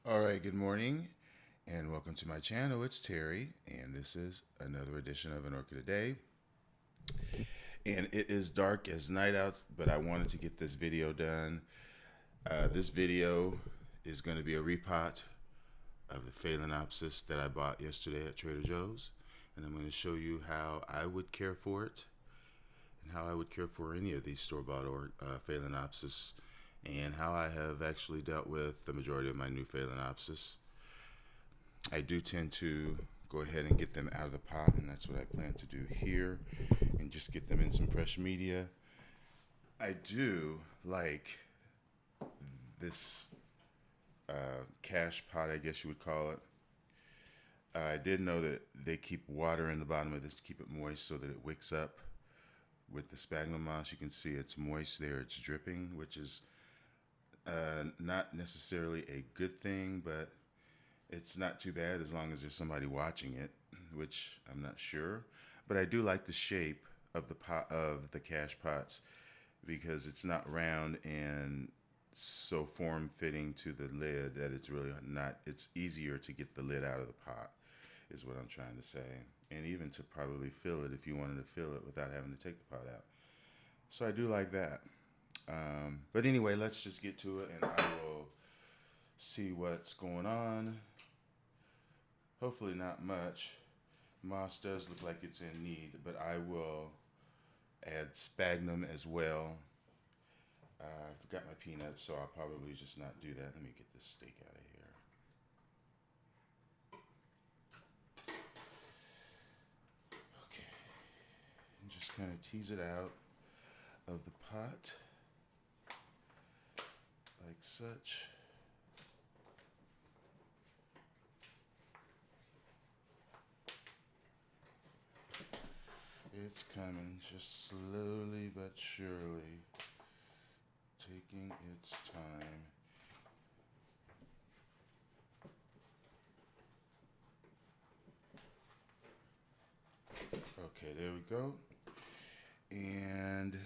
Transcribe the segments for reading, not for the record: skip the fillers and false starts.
All right, good morning and welcome to my channel. It's Terry, and this is another edition of An Orchid a Day. And it is dark as night out, but I wanted to get this video done. This video is going to be a repot of the Phalaenopsis that I bought yesterday at Trader Joe's. And I'm going to show you how I would care for it and how I would care for any of these store-bought Phalaenopsis and how I have actually dealt with the majority of my new Phalaenopsis. I do tend to go ahead and get them out of the pot, and that's what I plan to do here, and just get them in some fresh media. I do like this cash pot, I guess you would call it. I did know that they keep water in the bottom of this to keep it moist so that it wicks up. With the sphagnum moss, you can see it's moist there, it's dripping, which is not necessarily a good thing, but it's not too bad as long as there's somebody watching it, which I'm not sure. But I do like the shape of the pot of the cash pots because it's not round and so form fitting to the lid that it's really not. It's easier to get the lid out of the pot, is what I'm trying to say, and even to probably fill it if you wanted to fill it without having to take the pot out. So I do like that. But anyway, let's just get to it, and I will see what's going on. Hopefully not much. Moss does look like it's in need, but I will add sphagnum as well. I forgot my peanuts, so I'll probably just not do that. Let me get this steak out of here. Okay. And just kind of tease it out of the pot like such. It's coming just slowly but surely, taking its time. Okay, there we go. And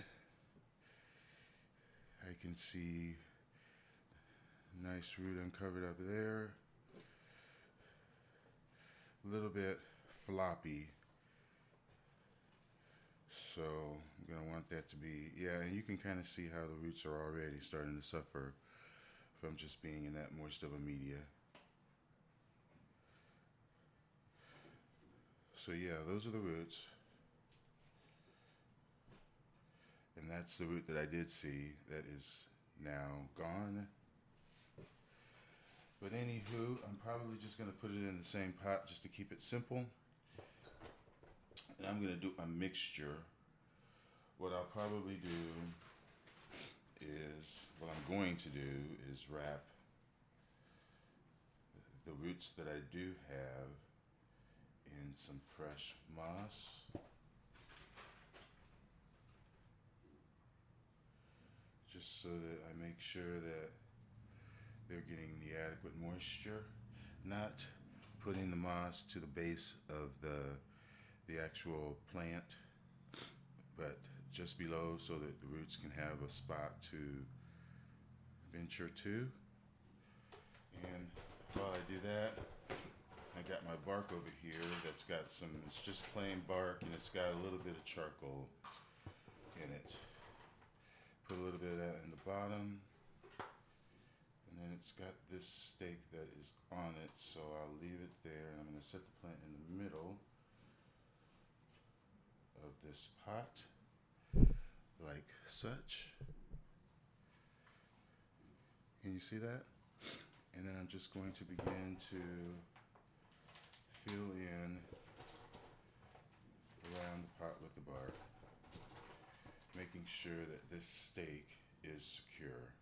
I can see nice root uncovered up there. A little bit floppy. So I'm going to want that to be, yeah, and you can kind of see how the roots are already starting to suffer from just being in that moist of a media. So yeah, those are the roots. And that's the root that I did see that is now gone. But anywho, I'm probably just going to put it in the same pot just to keep it simple. And I'm going to do a mixture. What I'll probably do is, what I'm going to do is wrap the roots that I do have in some fresh moss. Just so that I make sure that they're getting the adequate moisture, not putting the moss to the base of the actual plant, but just below so that the roots can have a spot to venture to. And while I do that, I got my bark over here that's got some, it's just plain bark and it's got a little bit of charcoal in it. Put a little bit of that in the bottom. And then it's got this stake that is on it, so I'll leave it there. And I'm going to set the plant in the middle of this pot, like such. Can you see that? And then I'm just going to begin to fill in around the pot with the bark, making sure that this stake is secure.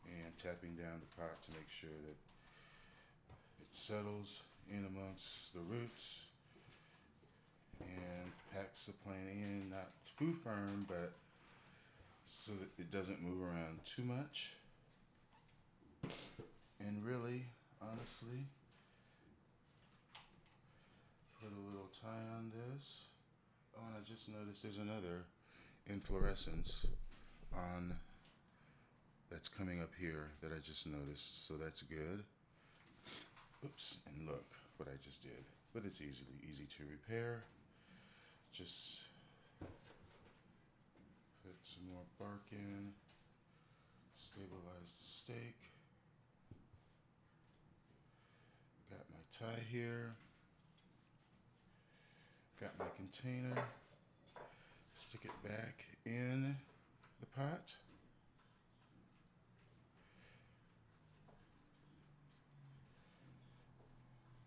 And tapping down the pot to make sure that it settles in amongst the roots and packs the plant in, not too firm, but so that it doesn't move around too much. And really, honestly, put a little tie on this. Oh, and I just noticed there's another inflorescence on that's coming up here that I just noticed, so that's good. Oops, and look what I just did. But it's easy to repair. Just put some more bark in, stabilize the stake. Got my tie here. Got my container. Stick it back in the pot.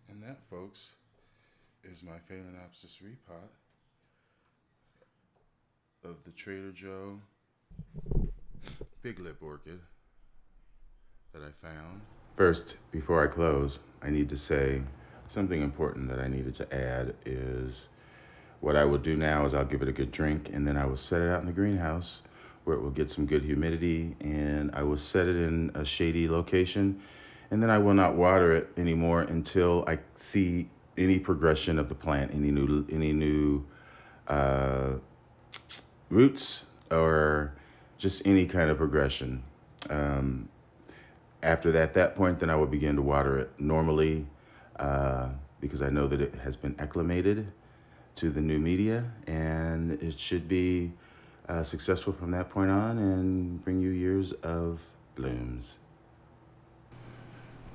And that, folks, is my Phalaenopsis repot of the Trader Joe big lip orchid that I found. First, before I close, I need to say something important that I needed to add is what I will do now is I'll give it a good drink, and then I will set it out in the greenhouse where it will get some good humidity, and I will set it in a shady location, and then I will not water it anymore until I see any progression of the plant, any new roots, or just any kind of progression. After that point, then I will begin to water it normally because I know that it has been acclimated to the new media, and it should be successful from that point on and bring you years of blooms.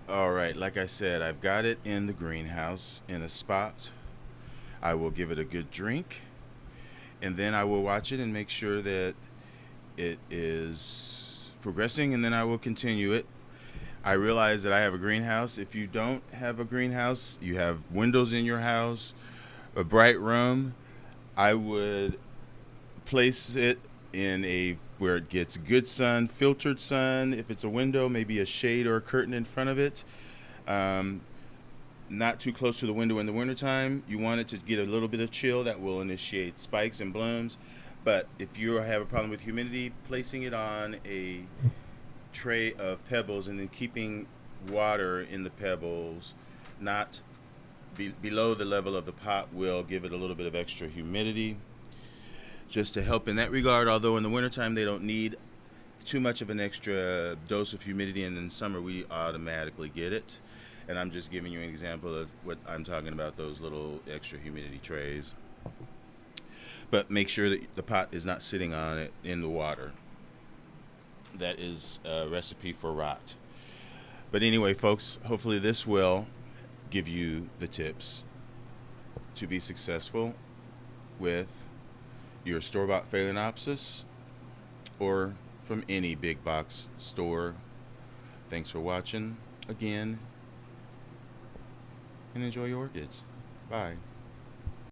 All right, like I said, I've got it in the greenhouse in a spot. I will give it a good drink, and then I will watch it and make sure that it is progressing, and then I will continue it. I realize that I have a greenhouse. If you don't have a greenhouse, you have windows in your house, a bright room, I would place it in where it gets good sun, filtered sun. If it's a window, maybe a shade or a curtain in front of it. Not too close to the window in the wintertime. You want it to get a little bit of chill that will initiate spikes and blooms. But if you have a problem with humidity, placing it on a tray of pebbles and then keeping water in the pebbles, not below the level of the pot, will give it a little bit of extra humidity just to help in that regard. Although in the wintertime they don't need too much of an extra dose of humidity, and in summer we automatically get it. And I'm just giving you an example of what I'm talking about, those little extra humidity trays. But make sure that the pot is not sitting on it in the water. That is a recipe for rot. But anyway, folks, hopefully this will give you the tips to be successful with your store-bought Phalaenopsis or from any big box store. Thanks for watching again, and enjoy your orchids. Bye.